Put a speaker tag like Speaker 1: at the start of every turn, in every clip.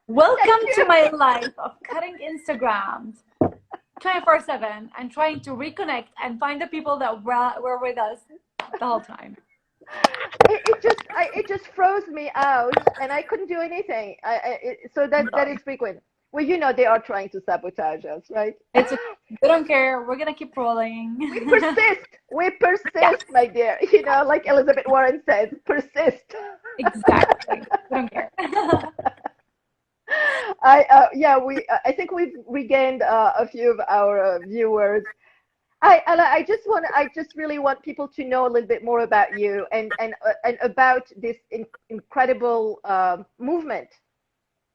Speaker 1: Welcome to my life of cutting Instagrams 24/7 and trying to reconnect and find the people that were with us the whole time.
Speaker 2: It just froze me out, and I couldn't do anything. So that is frequent. Well, they are trying to sabotage us, right?
Speaker 1: It's okay. We don't care. We're gonna keep rolling.
Speaker 2: We persist. We
Speaker 1: Yeah,
Speaker 2: persist, my dear. Like Elizabeth Warren says, persist.
Speaker 1: exactly. We don't care.
Speaker 2: I think we've regained a few of our viewers. I just really want people to know a little bit more about you and about this incredible movement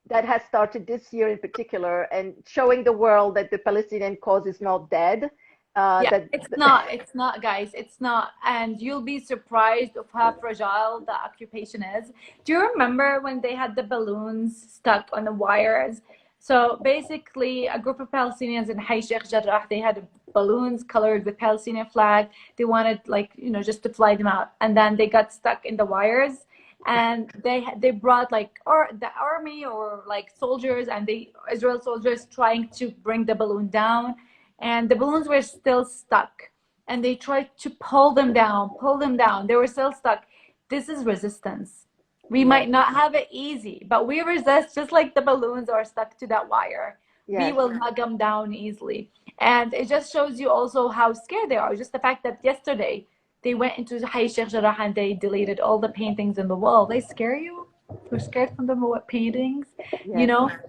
Speaker 2: that has started this year in particular, and showing the world that the Palestinian cause is not dead.
Speaker 1: Yeah, it's not, guys, it's not. And you'll be surprised of how fragile the occupation is. Do you remember when they had the balloons stuck on the wires? So basically, a group of Palestinians in Hay Sheikh Jarrah, they had balloons colored with Palestinian flag. They wanted, like, just to fly them out, and then they got stuck in the wires. And they brought, like, or the army or like soldiers, and the Israel soldiers trying to bring the balloon down, and the balloons were still stuck, and they tried to pull them down. They were still stuck. This is resistance. We might not have it easy, but we resist, just like the balloons are stuck to that wire. We
Speaker 2: Yes.
Speaker 1: will not come down easily. And it just shows you also how scared they are. Just the fact that yesterday they went into Hay Sheikh Jarrah and they deleted all the paintings in the wall. They scare you? We're scared from the paintings, you
Speaker 2: Yes.
Speaker 1: know?
Speaker 2: Yes.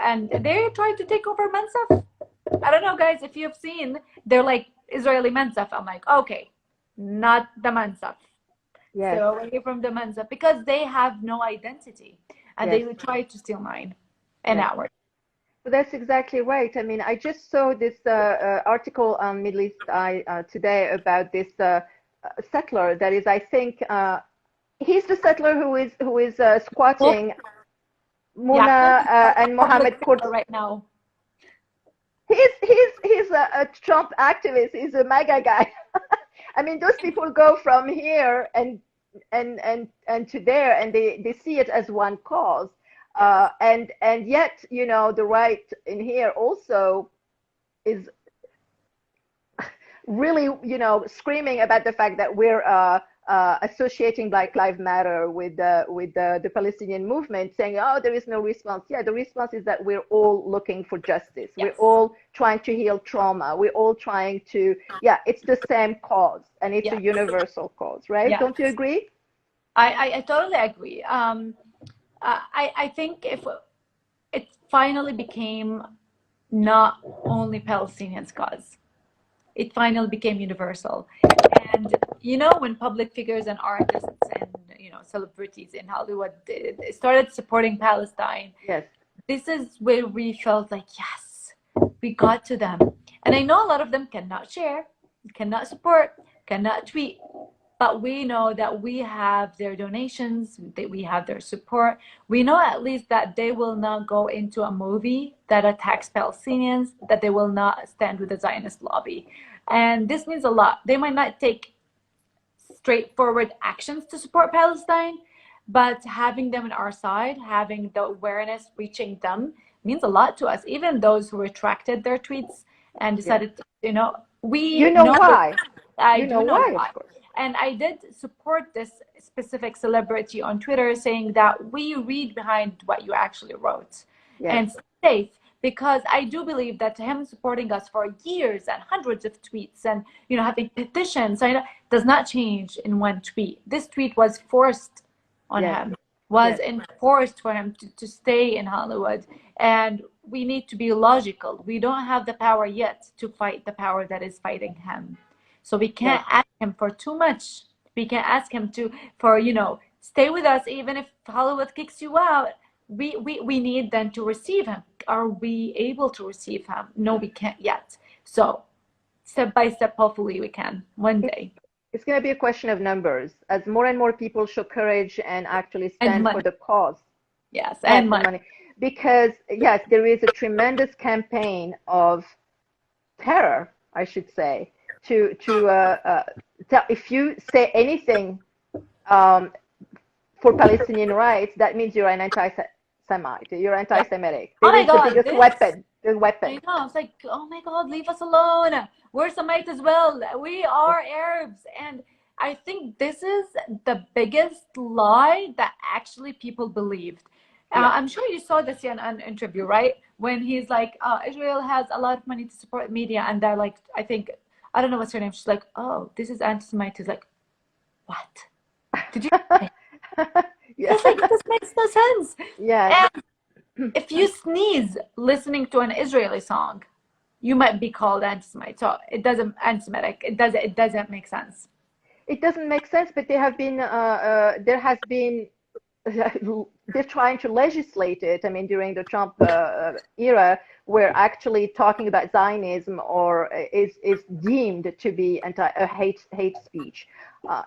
Speaker 1: And they tried to take over Mansaf. I don't know, guys, if you've seen, they're like Israeli Mansaf. I'm like, okay, not the Mansaf.
Speaker 2: Yes.
Speaker 1: So away from the Mansaf, because they have no identity, and
Speaker 2: Yes.
Speaker 1: they would try to steal mine and
Speaker 2: Yes.
Speaker 1: ours.
Speaker 2: Well, that's exactly right. I mean, I just saw this article on Middle East Eye today about this settler that is, I think, he's the settler who is
Speaker 1: Well,
Speaker 2: squatting
Speaker 1: yeah,
Speaker 2: Muna and
Speaker 1: public
Speaker 2: Mohammed Kurd.
Speaker 1: figure right now.
Speaker 2: He's a Trump activist. He's a MAGA guy. I mean, those people go from here and to there, and they see it as one cause. And yet, the right in here also is really, screaming about the fact that we're associating Black Lives Matter with the Palestinian movement, saying, oh, there is no response. Yeah, the response is that we're all looking for justice.
Speaker 1: Yes.
Speaker 2: We're all trying to heal trauma. We're all trying to, it's the same cause, and it's a universal cause, right?
Speaker 1: Yes.
Speaker 2: Don't you agree?
Speaker 1: I totally agree. I think if it finally became not only Palestinians' cause, it finally became universal. And when public figures and artists and celebrities in Hollywood started supporting Palestine,
Speaker 2: Yes.
Speaker 1: this is where we felt like, yes, we got to them. And I know a lot of them cannot share, cannot support, cannot tweet, but we know that we have their donations, that we have their support. We know at least that they will not go into a movie that attacks Palestinians, that they will not stand with the Zionist lobby. And this means a lot. They might not take straightforward actions to support Palestine, but having them on our side, having the awareness reaching them, means a lot to us. Even those who retracted their tweets and decided, we
Speaker 2: know why.
Speaker 1: I do know
Speaker 2: why,
Speaker 1: why.
Speaker 2: of course.
Speaker 1: And I did support this specific celebrity on Twitter, saying that we read behind what you actually wrote.
Speaker 2: Yes.
Speaker 1: And safe, because I do believe that him supporting us for years and hundreds of tweets and having petitions does not change in one tweet. This tweet was forced on him, was enforced for him to stay in Hollywood. And we need to be logical. We don't have the power yet to fight the power that is fighting him. So we can't ask him for too much. We can't ask him for stay with us even if Hollywood kicks you out. We need then to receive him. Are we able to receive him? No, we can't yet. So step by step, hopefully we can one day.
Speaker 2: It's going to be a question of numbers as more and more people show courage and actually stand for the cause.
Speaker 1: Yes, and money.
Speaker 2: Because yes, there is a tremendous campaign of terror, I should say, to if you say anything for Palestinian rights, that means you're an anti-Semite. You're
Speaker 1: Yeah.
Speaker 2: anti-Semitic.
Speaker 1: Oh
Speaker 2: This
Speaker 1: my
Speaker 2: is the
Speaker 1: God,
Speaker 2: biggest
Speaker 1: this.
Speaker 2: weapon. The
Speaker 1: I
Speaker 2: weapon.
Speaker 1: know. It's like, oh my God, leave us alone. We're Semite as well. We are Arabs. And I think this is the biggest lie that actually people believed.
Speaker 2: Yeah.
Speaker 1: I'm sure you saw this in an interview, right? When he's like, Israel has a lot of money to support media. And they're like, I think, I don't know what's her name. She's like, oh, this is anti-Semite. He's like, what? Did you?
Speaker 2: Yeah.
Speaker 1: He's like, this makes no sense.
Speaker 2: Yes.
Speaker 1: And if you sneeze listening to an Israeli song, you might be called anti-Semite. So it doesn't anti-Semitic. It doesn't make sense.
Speaker 2: It doesn't make sense, but there has been they're trying to legislate it. I mean, during the Trump era, where actually talking about Zionism or is deemed to be anti hate speech.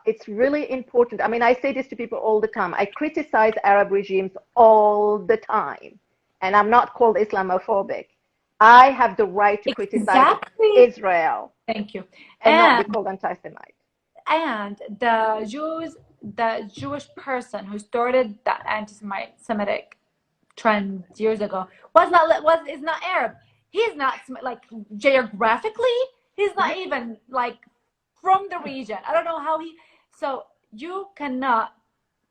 Speaker 2: It's really important. I mean, I say this to people all the time. I criticize Arab regimes all the time, and I'm not called Islamophobic. I have the right to criticize
Speaker 1: Exactly.
Speaker 2: Israel
Speaker 1: Thank you.
Speaker 2: and not be
Speaker 1: And
Speaker 2: called anti-Semite.
Speaker 1: and the Jewish person who started that anti-Semitic trend years ago was is not Arab. He's not like geographically. He's not even like from the region. I don't know how he. So you cannot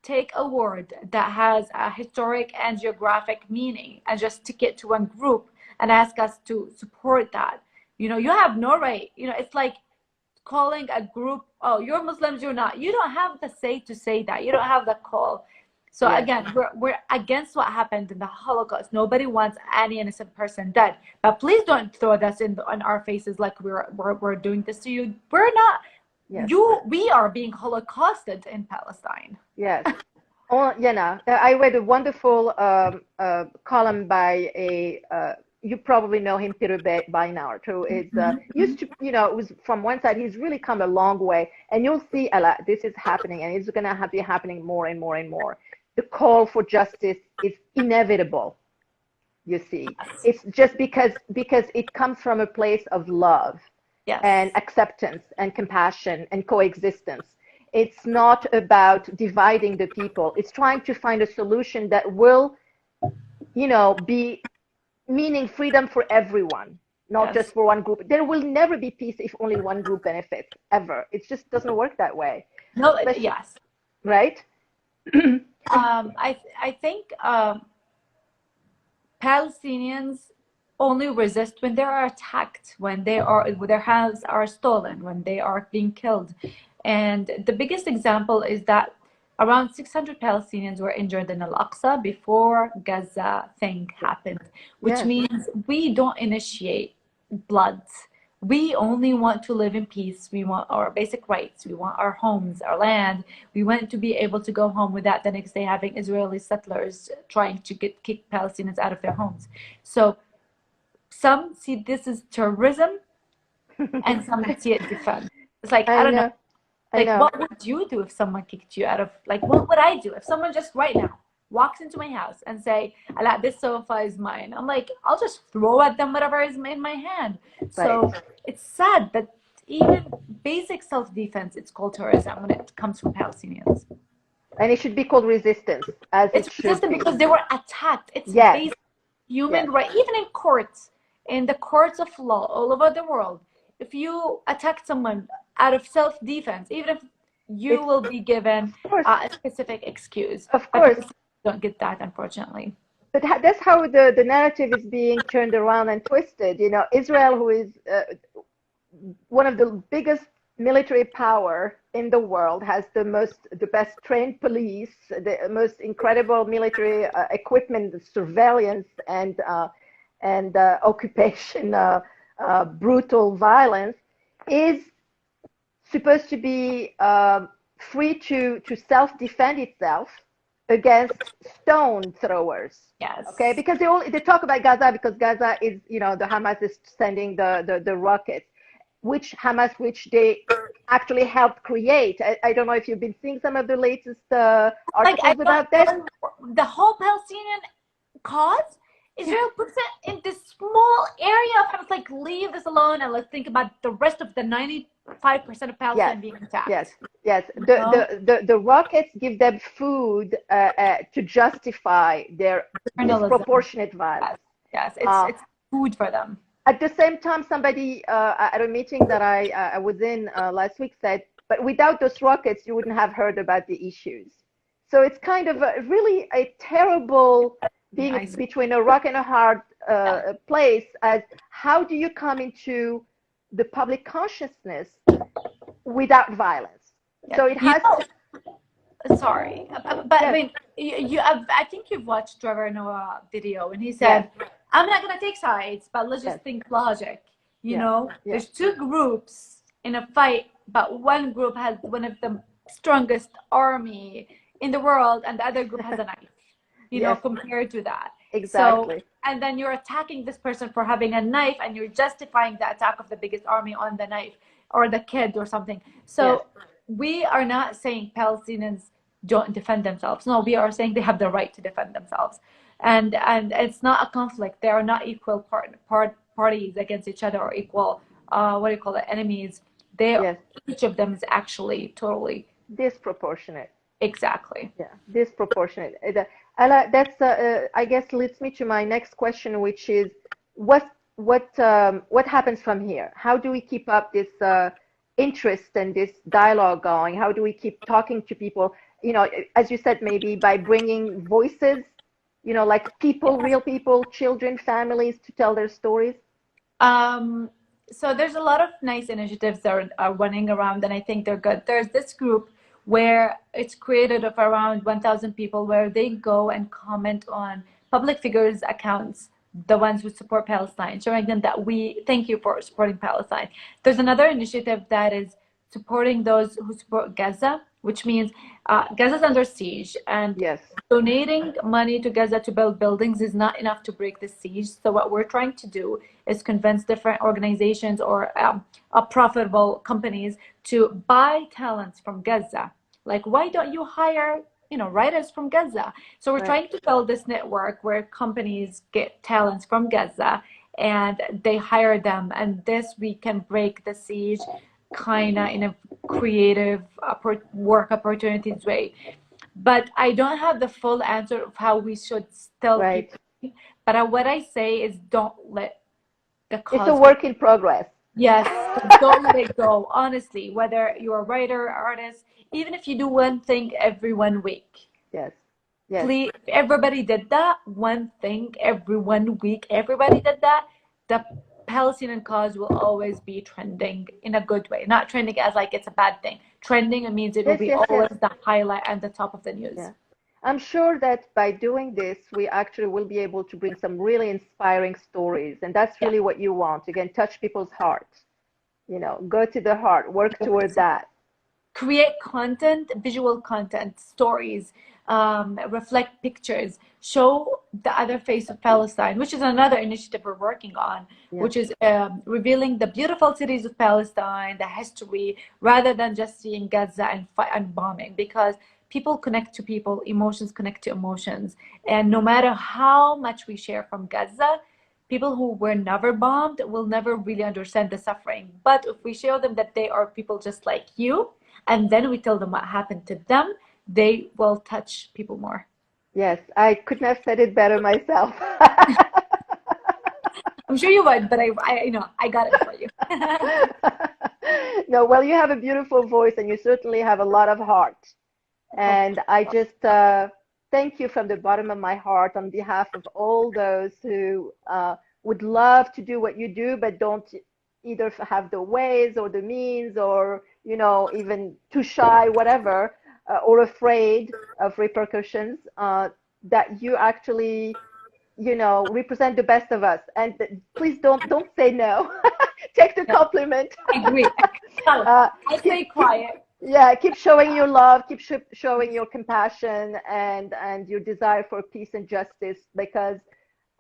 Speaker 1: take a word that has a historic and geographic meaning and just stick it to one group and ask us to support that. You have no right. It's like calling a group, oh, you're Muslims, you're not. You don't have the say to say that. You don't have the call. So
Speaker 2: Yes.
Speaker 1: again, we're against what happened in the Holocaust. Nobody wants any innocent person dead. But please don't throw this in our faces like we're doing this to you. We're not.
Speaker 2: Yes.
Speaker 1: We are being holocausted in Palestine.
Speaker 2: Yes. Oh, I read a wonderful column by you probably know him, Peter Beinart, who is used to, it was from one side, he's really come a long way. And you'll see, Ella, this is happening, and it's going to be happening more and more and more. The call for justice is inevitable, you see. It's just because it comes from a place of love
Speaker 1: Yes.
Speaker 2: and acceptance and compassion and coexistence. It's not about dividing the people. It's trying to find a solution that will, be meaning freedom for everyone, not just
Speaker 1: Yes.
Speaker 2: for one group. There will never be peace if only one group benefits, ever. It just doesn't work that way.
Speaker 1: No.
Speaker 2: Especially,
Speaker 1: Yes.
Speaker 2: right?
Speaker 1: I think Palestinians only resist when they are attacked, when their houses are stolen, when they are being killed. And the biggest example is that around 600 Palestinians were injured in Al-Aqsa before Gaza thing happened, which
Speaker 2: Yes,
Speaker 1: means we don't initiate blood. We only want to live in peace. We want our basic rights. We want our homes, our land. We want to be able to go home without the next day having Israeli settlers trying to kick Palestinians out of their homes. So some see this as terrorism and some see it defense. It's like, I
Speaker 2: I
Speaker 1: don't know.
Speaker 2: know, I
Speaker 1: Like,
Speaker 2: know.
Speaker 1: what would you do if someone kicked you out of, like, what would I do if someone just right now walks into my house and say, Ala, this sofa is mine? I'm like, I'll just throw at them whatever is in my hand.
Speaker 2: Right.
Speaker 1: So it's sad that even basic self-defense, it's called terrorism when it comes from Palestinians.
Speaker 2: And it should be called resistance, as
Speaker 1: It's
Speaker 2: it should
Speaker 1: resistant
Speaker 2: be.
Speaker 1: because they were attacked. It's
Speaker 2: Yes,
Speaker 1: basic
Speaker 2: yes.
Speaker 1: human right, even in courts, in the courts of law all over the world. If you attack someone out of self-defense, even if you
Speaker 2: It's,
Speaker 1: will be given
Speaker 2: of course,
Speaker 1: a specific excuse,
Speaker 2: of
Speaker 1: but
Speaker 2: course.
Speaker 1: don't get that, unfortunately.
Speaker 2: But that's how the narrative is being turned around and twisted. Israel, who is one of the biggest military power in the world, has the best trained police, the most incredible military equipment, surveillance, and occupation, brutal violence, is supposed to be free to self-defend itself against stone throwers. Okay,
Speaker 1: Yes.
Speaker 2: because they talk about Gaza because Gaza is, the Hamas is sending the rockets, which they actually helped create. I don't know if you've been seeing some of the latest
Speaker 1: Like, I
Speaker 2: articles
Speaker 1: don't
Speaker 2: about this.
Speaker 1: know, the whole Palestinian cause Israel puts it in this small area of Hamas, like leave this alone and let's think about the rest of the 95% of
Speaker 2: Yes,
Speaker 1: Palestine being
Speaker 2: yes,
Speaker 1: attacked.
Speaker 2: yes.
Speaker 1: You know?
Speaker 2: The rockets give them food to justify their
Speaker 1: Journalism.
Speaker 2: disproportionate
Speaker 1: Yes,
Speaker 2: violence.
Speaker 1: yes,
Speaker 2: Uh,
Speaker 1: it's food for them.
Speaker 2: at the same time, somebody at a meeting that I was in last week said, but without those rockets, you wouldn't have heard about the issues. So it's kind of really a terrible being
Speaker 1: I see.
Speaker 2: between a rock and a hard
Speaker 1: Yeah.
Speaker 2: place as how do you come into the public consciousness without violence?
Speaker 1: Yeah.
Speaker 2: So it
Speaker 1: You
Speaker 2: has
Speaker 1: know,
Speaker 2: to,
Speaker 1: sorry, but I
Speaker 2: yes,
Speaker 1: mean, I think you've watched Trevor Noah video, and he
Speaker 2: yes,
Speaker 1: said, "I'm not gonna take sides, but let's
Speaker 2: yes,
Speaker 1: just think logic." You
Speaker 2: yeah,
Speaker 1: know,
Speaker 2: yeah,
Speaker 1: there's two groups in a fight, but one group has one of the strongest army in the world, and the other group has a knife. You know,
Speaker 2: yes,
Speaker 1: compared to that. So,
Speaker 2: exactly.
Speaker 1: and then you're attacking this person for having a knife, and you're justifying the attack of the biggest army on the knife or the kid or something.
Speaker 2: Yes,
Speaker 1: So we are not saying Palestinians don't defend themselves. No, we are saying they have the right to defend themselves, and it's not a conflict. They are not equal parties against each other or equal what do you call it, enemies. They
Speaker 2: yes,
Speaker 1: each of them is actually totally
Speaker 2: disproportionate.
Speaker 1: exactly.
Speaker 2: Yeah, disproportionate. That's I guess leads me to my next question, which is what happens from here? How do we keep up this interest and this dialogue going? How do we keep talking to people? You know, as you said, maybe by bringing voices, you know, like people,
Speaker 1: Yeah.
Speaker 2: real people, children, families to tell their stories.
Speaker 1: Um, so there's a lot of nice initiatives that are running around, and I think they're good. There's this group where it's created of around 1,000 people where they go and comment on public figures' accounts, the ones who support Palestine, showing them that we thank you for supporting Palestine. There's another initiative that is supporting those who support Gaza, which means Gaza's under siege, and
Speaker 2: Yes,
Speaker 1: donating money to Gaza to build buildings is not enough to break the siege. So what we're trying to do is convince different organizations or profitable companies to buy talents from Gaza. Like, why don't you hire, writers from Gaza? So we're
Speaker 2: right.
Speaker 1: trying to build this network where companies get talents from Gaza and they hire them, and this we can break the siege kind of in a creative work opportunities way. But I don't have the full answer of how we should still
Speaker 2: Right.
Speaker 1: keep going. But what I say is don't let the
Speaker 2: It's a
Speaker 1: cause go.
Speaker 2: work in progress.
Speaker 1: Yes, don't let it go. Honestly, whether you're a writer, artist, even if you do one thing every 1 week,
Speaker 2: Yes, yes.
Speaker 1: please, if everybody did that, one thing every 1 week, everybody did that, the Palestinian cause will always be trending in a good way. Not trending as like it's a bad thing. Trending, it means it will
Speaker 2: Yes,
Speaker 1: be
Speaker 2: yes, yes.
Speaker 1: always the highlight and the top of the news.
Speaker 2: Yeah. I'm sure that by doing this, we actually will be able to bring some really inspiring stories. And that's
Speaker 1: Yeah.
Speaker 2: really what you want. Again, touch people's hearts. You know, go to the heart, work toward that.
Speaker 1: Create content, visual content, stories, reflect pictures, show the other face of Palestine, which is another initiative we're working on,
Speaker 2: Yes,
Speaker 1: which is revealing the beautiful cities of Palestine, the history, rather than just seeing Gaza and fight and bombing, because people connect to people, emotions connect to emotions, and no matter how much we share from Gaza, people who were never bombed will never really understand the suffering. But if we show them that they are people just like you, and then we tell them what happened to them, they will touch people more.
Speaker 2: yes. I couldn't have said it better myself.
Speaker 1: I'm sure you would, but I got it for you.
Speaker 2: No, well, you have a beautiful voice and you certainly have a lot of heart.
Speaker 1: Oh,
Speaker 2: And I just thank you from the bottom of my heart on behalf of all those who would love to do what you do, but don't either have the ways or the means or, you know, even too shy, whatever, or afraid of repercussions, that you actually, you know, represent the best of us. And please don't say no. Take the
Speaker 1: yeah,
Speaker 2: compliment.
Speaker 1: I agree. I'll
Speaker 2: uh,
Speaker 1: stay
Speaker 2: keep
Speaker 1: quiet.
Speaker 2: yeah, keep showing your love, keep showing your compassion and your desire for peace and justice, because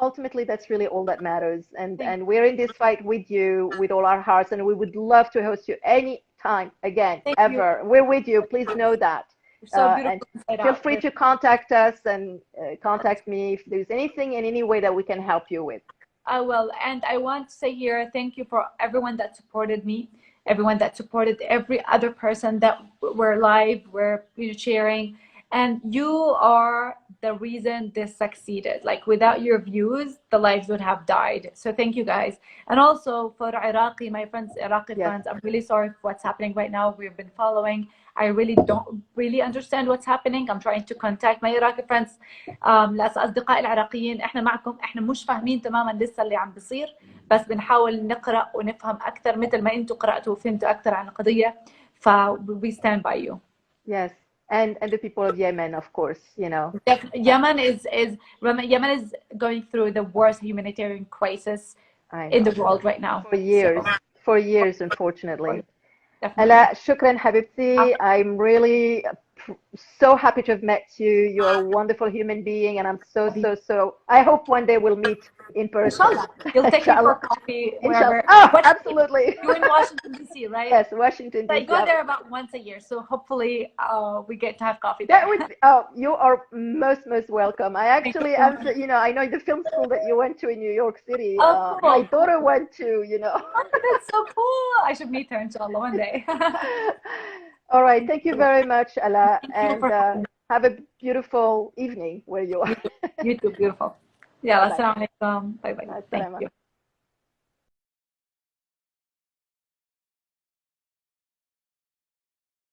Speaker 2: ultimately that's really all that matters.
Speaker 1: Thank,
Speaker 2: And we're in this fight with you with all our hearts, and we would love to host you any time again,
Speaker 1: thank you.
Speaker 2: ever. We're with you. Please know that.
Speaker 1: So
Speaker 2: And
Speaker 1: beautiful inside
Speaker 2: feel
Speaker 1: out.
Speaker 2: free to contact us and contact me if there's anything in any way that we can help you with.
Speaker 1: I will. And I want to say here, thank you for everyone that supported me, everyone that supported every other person that were live, were sharing. And you are the reason this succeeded. Like without your views, the lives would have died. So thank you guys. And also for Iraqi, my friends, Iraqi
Speaker 2: Yes.
Speaker 1: friends, I'm really sorry for what's happening right now. We've been following. I really don't really understand what's happening. I'm trying to contact my Iraqi friends. لأصدقاء العراقيين احنا معكم، احنا مش فاهمين تماما لسه اللي عم بيصير، بس بنحاول نقرأ ونفهم أكثر مثل ما انتم قرأتوا وفهمتوا أكثر عن القضية. ف we stand by you.
Speaker 2: Yes. And the people of Yemen, of course, you know.
Speaker 1: Yemen is going through the worst humanitarian crisis in the world right now.
Speaker 2: For years, unfortunately.
Speaker 1: Definitely.
Speaker 2: Ala, shukran habibti. I'm really so happy to have met you. You're a wonderful human being, and I'm so. I hope one day we'll meet in person.
Speaker 1: Inshallah. You'll take me for coffee wherever.
Speaker 2: Oh, absolutely.
Speaker 1: You're in Washington, D.C., right?
Speaker 2: Yes, Washington, D.C.
Speaker 1: I go there about once a year, so hopefully we get to have coffee there.
Speaker 2: That would be, oh, you are most welcome. I actually, you know, I know the film school that you went to in New York City.
Speaker 1: Cool.
Speaker 2: My daughter went to, you know.
Speaker 1: Oh, that's so cool. I should meet her, inshallah, one day.
Speaker 2: All right. Thank you very much, Ala. And have a beautiful evening where you are.
Speaker 1: You too, beautiful. Yeah, assalamu alaikum. Bye-bye. Thank you.